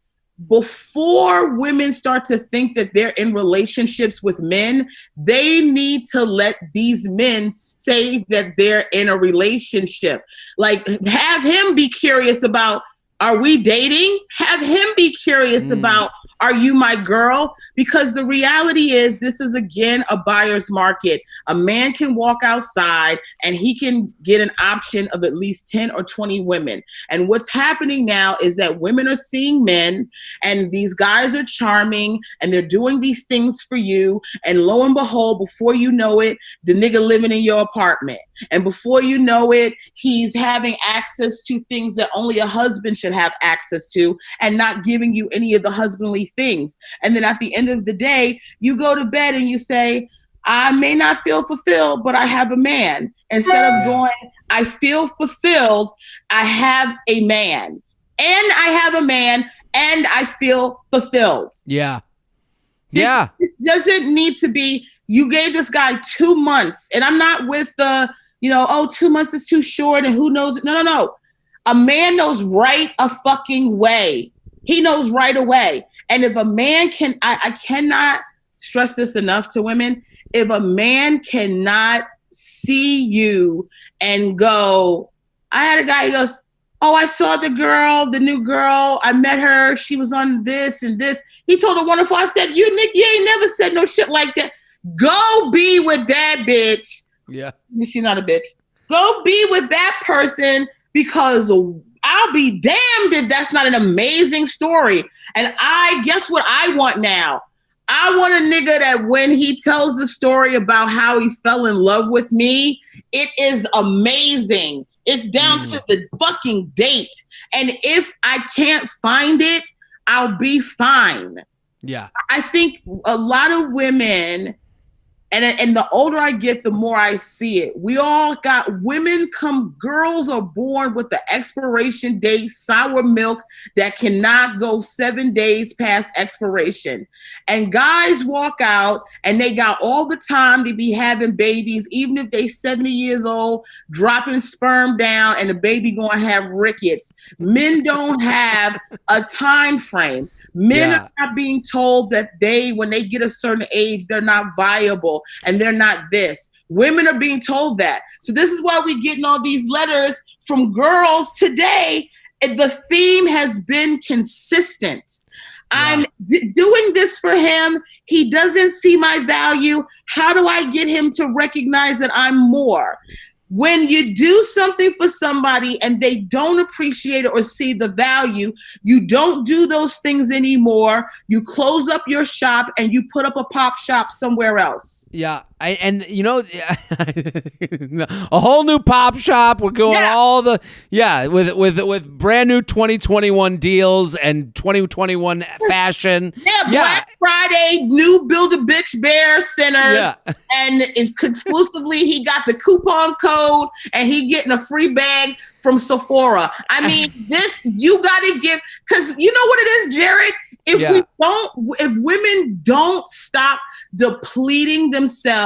before women start to think that they're in relationships with men, they need to let these men say that they're in a relationship. Like, have him be curious about, are we dating? Have him be curious about, are you my girl? Because the reality is, this is, again, a buyer's market. A man can walk outside and he can get an option of at least 10 or 20 women. And what's happening now is that women are seeing men, and these guys are charming, and they're doing these things for you. And lo and behold, before you know it, the nigga living in your apartment. And before you know it, he's having access to things that only a husband should have access to, and not giving you any of the husbandly things. And then at the end of the day, you go to bed and you say, I may not feel fulfilled, but I have a man. Instead of going, I feel fulfilled, I have a man. And I have a man, and I feel fulfilled. Yeah. This doesn't need to be, you gave this guy 2 months, and I'm not with the, 2 months is too short and who knows. No. A man knows right a fucking way. He knows right away. And if a man can, I cannot stress this enough to women, if a man cannot see you and go, I had a guy who goes, oh, I saw the new girl, I met her, she was on this and this. He told her wonderful. I said, you ain't never said no shit like that. Go be with that bitch. Yeah. She's not a bitch. Go be with that person, because I'll be damned if that's not an amazing story. And guess what I want now? I want a nigga that when he tells the story about how he fell in love with me, it is amazing. It's down to the fucking date. And if I can't find it, I'll be fine. Yeah. I think a lot of women, and the older I get, the more I see it. We all got girls are born with the expiration date, sour milk that cannot go 7 days past expiration. And guys walk out and they got all the time to be having babies, even if they 70 years old, dropping sperm down and the baby gonna have rickets. Men don't have a time frame. Men are not being told that when they get a certain age, they're not viable and they're not this. Women are being told that. So this is why we're getting all these letters from girls today. The theme has been consistent. I'm doing this for him. He doesn't see my value. How do I get him to recognize that I'm more? When you do something for somebody and they don't appreciate it or see the value, you don't do those things anymore. You close up your shop and you put up a pop shop somewhere else. Yeah. A whole new pop shop. We're going with brand new 2021 deals and 2021 fashion. Black Friday, new Build-A-Bitch Bear centers. Yeah. And exclusively he got the coupon code and he getting a free bag from Sephora. I mean, this, you got to give, because you know what it is, Jared? If women don't stop depleting themselves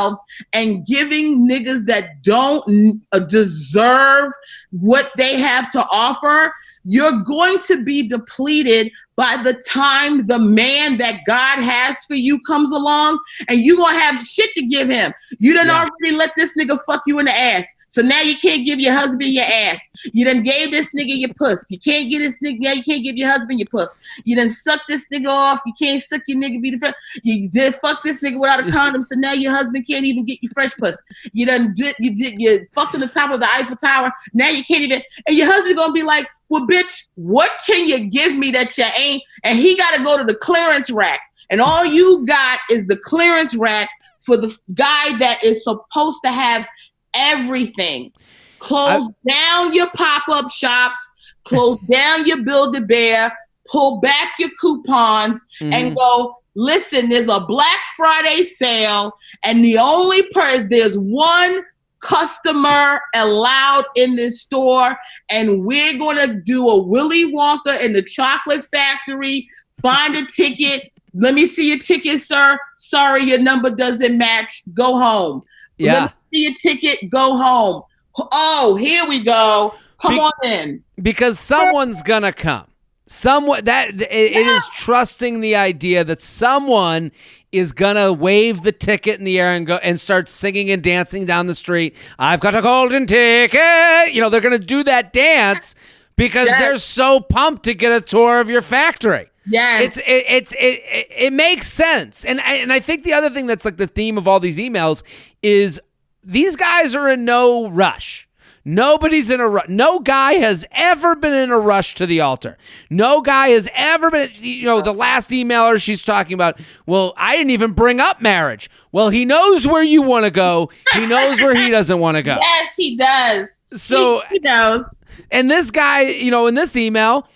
and giving niggas that don't deserve what they have to offer, you're going to be depleted by the time the man that God has for you comes along, and you're going to have shit to give him. You done already let this nigga fuck you in the ass. So now you can't give your husband your ass. You done gave this nigga your puss. You can't get this nigga. Now you can't give your husband your puss. You done suck this nigga off. You can't suck your nigga be the friend. You did fuck this nigga without a condom. So now your husband can't even get you fresh puss. You fucked on the top of the Eiffel Tower. Now you can't even. And your husband gonna be like, well, bitch, what can you give me that you ain't? And he got to go to the clearance rack. And all you got is the clearance rack for the guy that is supposed to have everything. Close down your pop-up shops. Close down your Build-A-Bear. Pull back your coupons and go, listen, there's a Black Friday sale. And the only there's one customer allowed in this store, and we're gonna do a Willy Wonka in the chocolate factory. Find a ticket. Let me see your ticket, sir. Sorry, your number doesn't match. Go home. Yeah. Let me see your ticket. Go home. Oh, here we go. Come on in. Because someone's gonna come. It is trusting the idea that someone is gonna wave the ticket in the air and go and start singing and dancing down the street. I've got a golden ticket. You know, they're gonna do that dance because they're so pumped to get a tour of your factory. Yes. It makes sense. And I think the other thing that's like the theme of all these emails is these guys are in no rush. Nobody's in a rush. No guy has ever been in a rush to the altar. No guy has ever been, the last emailer she's talking about, well, I didn't even bring up marriage. Well, he knows where you want to go. He knows where he doesn't want to go. Yes, he does. So he knows. And this guy, in this email,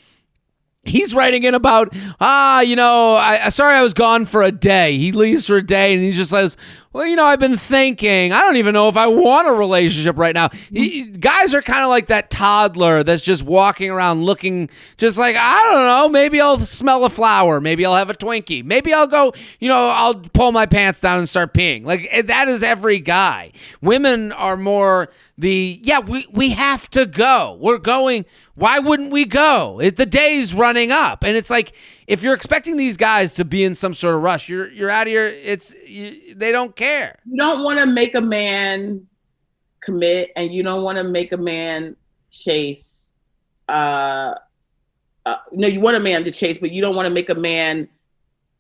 he's writing in about, sorry I was gone for a day. He leaves for a day and he just says, well, I've been thinking, I don't even know if I want a relationship right now. Guys are kind of like that toddler that's just walking around looking just like, I don't know, maybe I'll smell a flower. Maybe I'll have a Twinkie. Maybe I'll go, I'll pull my pants down and start peeing. Like that is every guy. Women are more we have to go. We're going. Why wouldn't we go? The day's running up. And it's like, if you're expecting these guys to be in some sort of rush, you're out of here. They don't care. You don't want to make a man commit, and you don't want to make a man chase. No, you want a man to chase, but you don't want to make a man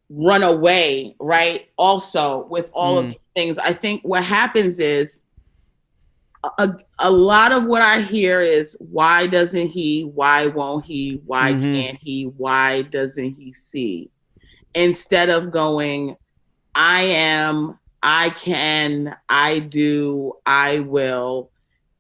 run away, right? Also, with all of these things, I think what happens is a lot of what I hear is, why doesn't he? Why won't he? Why can't he? Why doesn't he see? Instead of going, I am, I can, I do, I will,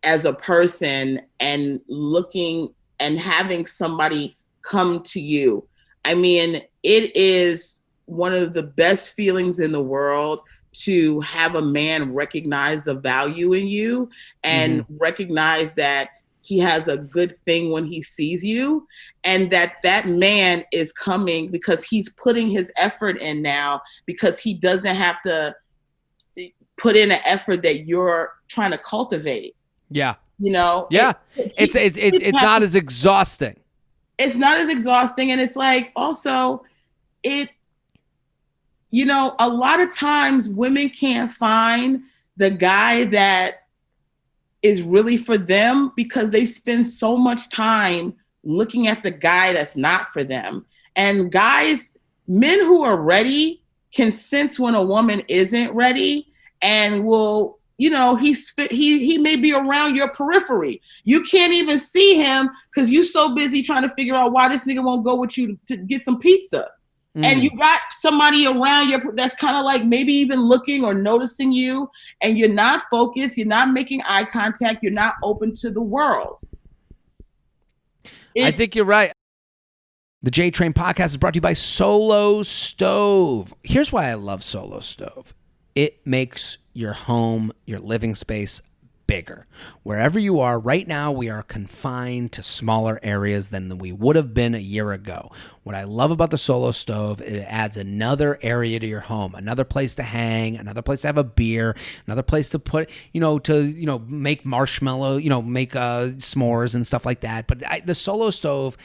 as a person, and looking and having somebody come to you. I mean, it is one of the best feelings in the world to have a man recognize the value in you and recognize that he has a good thing when he sees you, and that man is coming because he's putting his effort in now, because he doesn't have to put in an effort that you're trying to cultivate. Yeah. Yeah. It's not as exhausting. It's not as exhausting. And it's like, also a lot of times women can't find the guy that is really for them because they spend so much time looking at the guy that's not for them. And men who are ready can sense when a woman isn't ready and will, he may be around your periphery. You can't even see him because you're so busy trying to figure out why this nigga won't go with you to get some pizza. And you got somebody around you that's kind of like maybe even looking or noticing you, and you're not focused, you're not making eye contact, you're not open to the world. I think you're right. The J Train podcast is brought to you by Solo Stove. Here's why I love Solo Stove. It makes your home, your living space bigger. Wherever you are right now, we are confined to smaller areas than we would have been a year ago. What I love about the Solo Stove, it adds another area to your home, another place to hang, another place to have a beer, another place to put, make marshmallow, make s'mores and stuff like that. But the Solo Stove,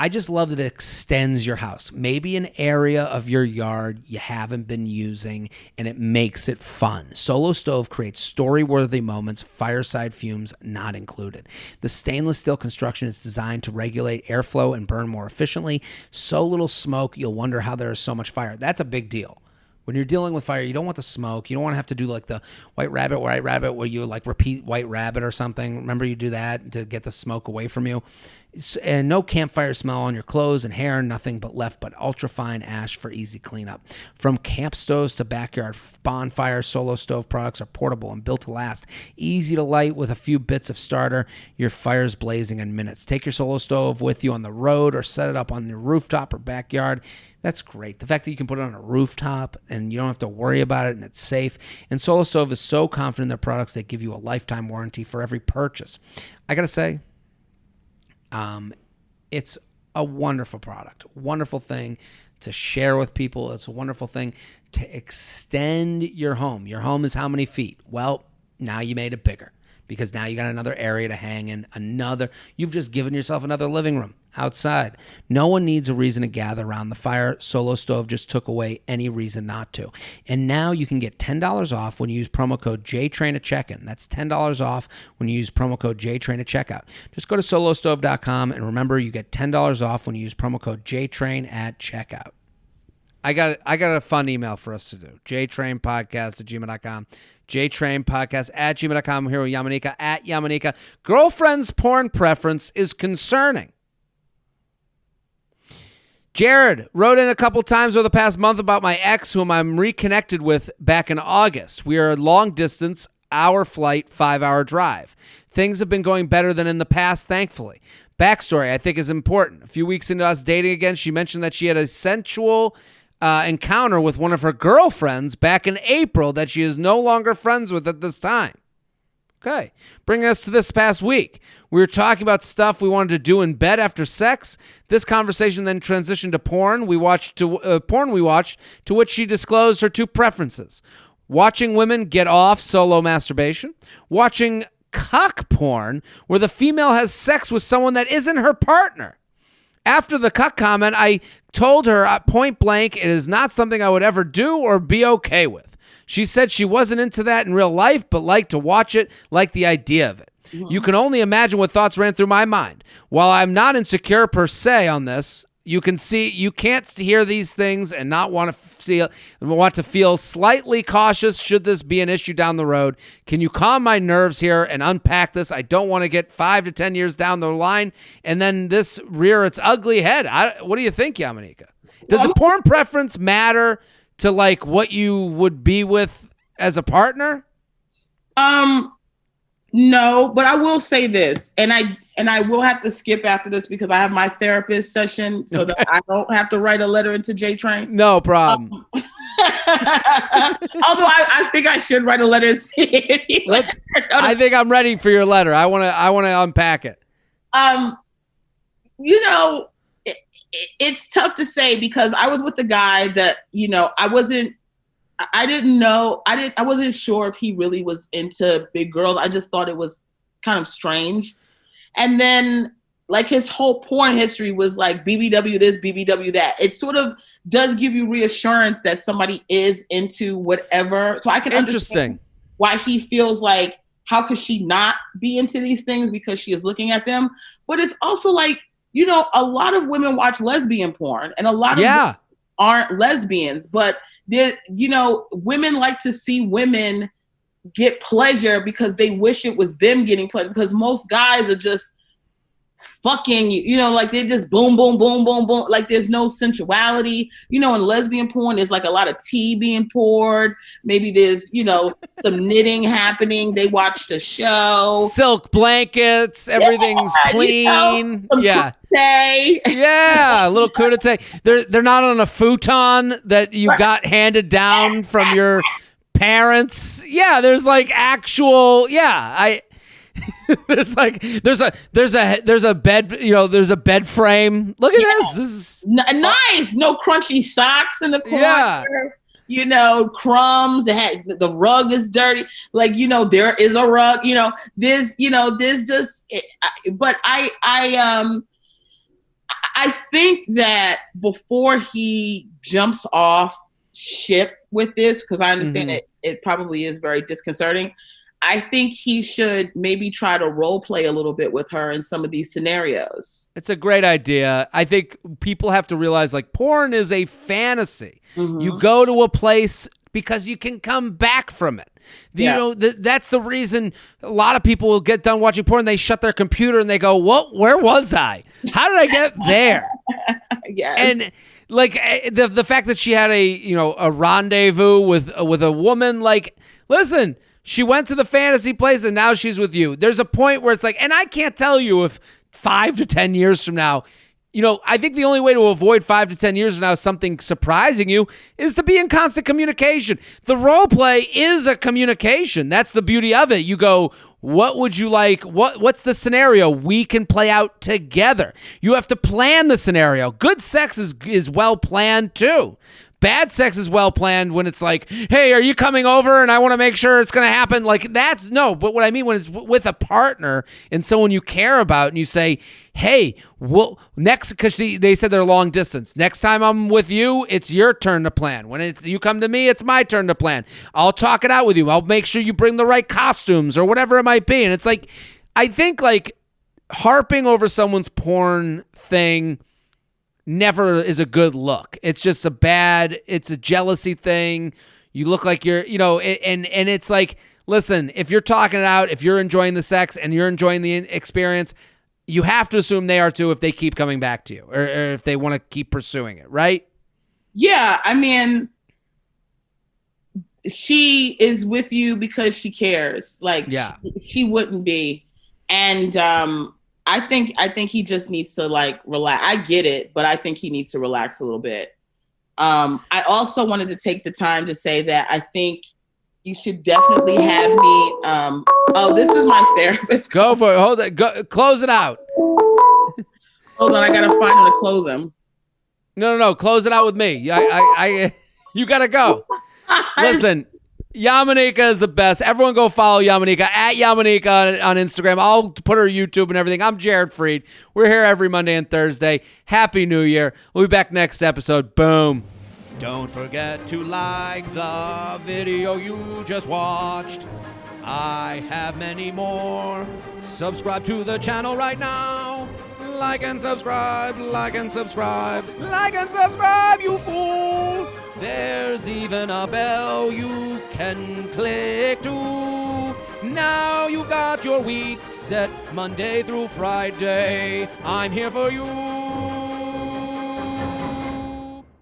I just love that it extends your house. Maybe an area of your yard you haven't been using, and it makes it fun. Solo Stove creates story-worthy moments, fireside fumes not included. The stainless steel construction is designed to regulate airflow and burn more efficiently. So little smoke, you'll wonder how there is so much fire. That's a big deal. When you're dealing with fire, you don't want the smoke. You don't want to have to do like the white rabbit, where you like repeat white rabbit or something. Remember you do that to get the smoke away from you? And no campfire smell on your clothes and hair, nothing but left but ultrafine ash for easy cleanup. From camp stoves to backyard bonfires, Solo Stove products are portable and built to last. Easy to light with a few bits of starter. Your fire's blazing in minutes. Take your Solo Stove with you on the road or set it up on your rooftop or backyard. That's great. The fact that you can put it on a rooftop and you don't have to worry about it and it's safe. And Solo Stove is so confident in their products, they give you a lifetime warranty for every purchase. I got to say, it's a wonderful product, wonderful thing to share with people. It's a wonderful thing to extend your home. Your home is how many feet? Well, now you made it bigger because now you got another area to hang in, you've just given yourself another living room outside. No one needs a reason to gather around the fire. Solo Stove just took away any reason not to. And now you can get $10 off when you use promo code JTRAIN at checkout. That's $10 off when you use promo code JTRAIN at checkout. Just go to solostove.com and remember you get $10 off when you use promo code JTRAIN at checkout. I got a fun email for us to do. jtrainpodcast@gmail.com. jtrainpodcast@gmail.com. I'm here with Yamanika at Yamanika. Girlfriend's porn preference is concerning. Jared wrote in a couple times over the past month about my ex, whom I'm reconnected with back in August. We are a long distance, hour flight, 5-hour drive. Things have been going better than in the past, thankfully. Backstory, I think, is important. A few weeks into us dating again, she mentioned that she had a sensual encounter with one of her girlfriends back in April that she is no longer friends with at this time. Okay, bringing us to this past week. We were talking about stuff we wanted to do in bed after sex. This conversation then transitioned to porn. We watched to which she disclosed her two preferences: watching women get off solo masturbation, watching cuck porn where the female has sex with someone that isn't her partner. After the cuck comment, I told her point blank it is not something I would ever do or be okay with. She said she wasn't into that in real life, but liked to watch it, liked the idea of it. Mm-hmm. You can only imagine what thoughts ran through my mind. While I'm not insecure per se on this, you can't hear these things and not want to feel slightly cautious should this be an issue down the road. Can you calm my nerves here and unpack this? I don't want to get 5 to 10 years down the line and then this rear its ugly head. What do you think, Yamanika? Does a porn preference matter to like what you would be with as a partner? No, but I will say this, and I will have to skip after this because I have my therapist session, so that I don't have to write a letter into JTrain. No problem. Although I think I should write a letter. I think I'm ready for your letter. I want to unpack it. It's tough to say because I was with a guy that I wasn't sure if he really was into big girls. I just thought it was kind of strange. And then like his whole porn history was like BBW this, BBW that. It sort of does give you reassurance that somebody is into whatever. So I can understand why he feels like, how could she not be into these things because she is looking at them? But it's also like, a lot of women watch lesbian porn and a lot of women aren't lesbians, but women like to see women get pleasure because they wish it was them getting pleasure, because most guys are just fucking, like they're just boom, boom, boom, boom, boom. Like there's no sensuality, in lesbian porn, there's like a lot of tea being poured. Maybe there's, some knitting happening. They watch the show. Silk blankets. Everything's clean. Crudité. Yeah. A little crudité. They're not on a futon that you got handed down from your parents. Yeah. There's like actual, there's a bed, there's a bed frame. Look at this. This is nice. No crunchy socks in the corner. Crumbs. The rug is dirty. Like, there is a rug. There's just. But I think that before he jumps off ship with this, because I understand it probably is very disconcerting, I think he should maybe try to role play a little bit with her in some of these scenarios. It's a great idea. I think people have to realize, like, porn is a fantasy. You go to a place because you can come back from it. You know, that's the reason a lot of people will get done watching porn. They shut their computer and they go, "What? Where was I? How did I get there?" Yes. And like the fact that she had a rendezvous with a woman, like, listen, she went to the fantasy place and now she's with you. There's a point where it's like, and I can't tell you if 5 to 10 years from now, I think the only way to avoid 5 to 10 years from now something surprising you is to be in constant communication. The role play is a communication. That's the beauty of it. You go, what would you like? What's the scenario we can play out together? You have to plan the scenario. Good sex is well planned too. Bad sex is well planned when it's like, hey, are you coming over? And I want to make sure it's going to happen. Like, that's no. But what I mean when it's with a partner and someone you care about, and you say, hey, well, next, because they said they're long distance. Next time I'm with you, it's your turn to plan. When you come to me, it's my turn to plan. I'll talk it out with you. I'll make sure you bring the right costumes or whatever it might be. And it's like, I think like harping over someone's porn thing never is a good look. It's just it's a jealousy thing. You look like you're, and it's like, listen, if you're talking it out, if you're enjoying the sex and you're enjoying the experience, you have to assume they are too if they keep coming back to you or if they want to keep pursuing it, right? Yeah, I mean, she is with you because she cares. Like, she wouldn't be. And I think he just needs to like relax. I get it, but I think he needs to relax a little bit. I also wanted to take the time to say that I think you should definitely have me. This is my therapist. Go for it. Hold it. Go, close it out. Hold on, I gotta find him to close him. No. Close it out with me. You gotta go. Listen. Yamanika is the best. Everyone go follow Yamanika at Yamanika on Instagram. I'll put her YouTube and everything. I'm Jared Freid. We're here every Monday and Thursday. Happy New Year. We'll be back next episode. Boom. Don't forget to like the video you just watched. I have many more. Subscribe to the channel right now. Like and subscribe, like and subscribe, like and subscribe, you fool. There's even a bell you can click to. Now you've got your week set Monday through Friday. I'm here for you.